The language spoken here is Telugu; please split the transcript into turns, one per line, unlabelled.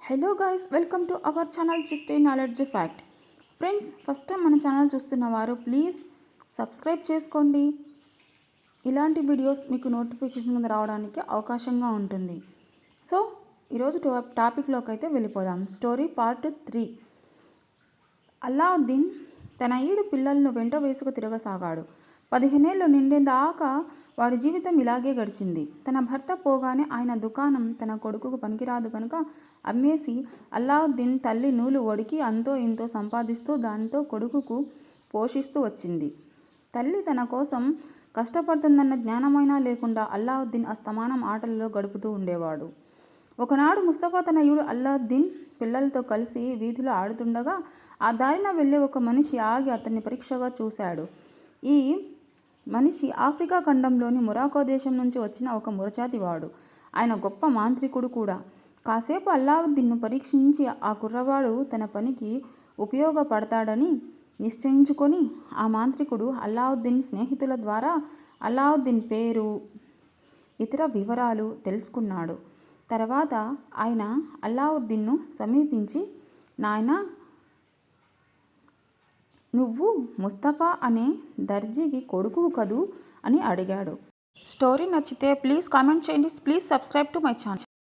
Hello guys, welcome to our channel just a knowledge fact. Friends, first time మన ఛానల్ చూస్తున్న వారు ప్లీజ్ సబ్స్క్రైబ్ చేసుకోండి. ఇలాంటి వీడియోస్ మీకు నోటిఫికేషన్ కింద రావడానికి అవకాశంగా ఉంటుంది. సో ఈరోజు టాపిక్లోకి అయితే వెళ్ళిపోదాం. Story part 3. అల్లావుద్దీన్ తన 7 పిల్లలను వెంట వేసుకు తిరగసాగాడు. 15 ఏళ్ళు నిండేదాకా వాడి జీవితం ఇలాగే గడిచింది. తన భర్త పోగానే ఆయన దుకాణం తన కొడుకుకు పనికిరాదు కనుక అమ్మేసి అల్లావుద్దీన్ తల్లి నూలు వడికి అంతో ఇంతో సంపాదిస్తూ దాంతో కొడుకుకు పోషిస్తూ వచ్చింది. తల్లి తన కోసం కష్టపడుతుందన్న జ్ఞానమైనా లేకుండా అల్లావుద్దీన్ అస్తమానం ఆటలలో గడుపుతూ ఉండేవాడు. ఒకనాడు ముస్తఫా తన యుడు అల్లావుద్దీన్ పిల్లలతో కలిసి వీధిలో ఆడుతుండగా ఆ దారిన వెళ్ళే ఒక మనిషి ఆగి అతన్ని పరీక్షగా చూశాడు. ఈ మనిషి ఆఫ్రికా ఖండంలోని మొరాకో దేశం నుంచి వచ్చిన ఒక మురజాతివాడు. ఆయన గొప్ప మాంత్రికుడు కూడా. కాసేపు అల్లావుద్దీన్ను పరీక్షించి ఆ కుర్రవాడు తన పనికి ఉపయోగపడతాడని నిశ్చయించుకొని ఆ మాంత్రికుడు అల్లావుద్దీన్ స్నేహితుల ద్వారా అల్లావుద్దీన్ పేరు, ఇతర వివరాలు తెలుసుకున్నాడు. తర్వాత ఆయన అల్లావుద్దీన్ను సమీపించి, నాయనా, నువ్వు ముస్తఫా అనే దర్జీకి కొడుకువు కదూ అని అడిగాడు. స్టోరీ నచ్చితే ప్లీజ్ కామెంట్ చేయండి. Please subscribe to my channel.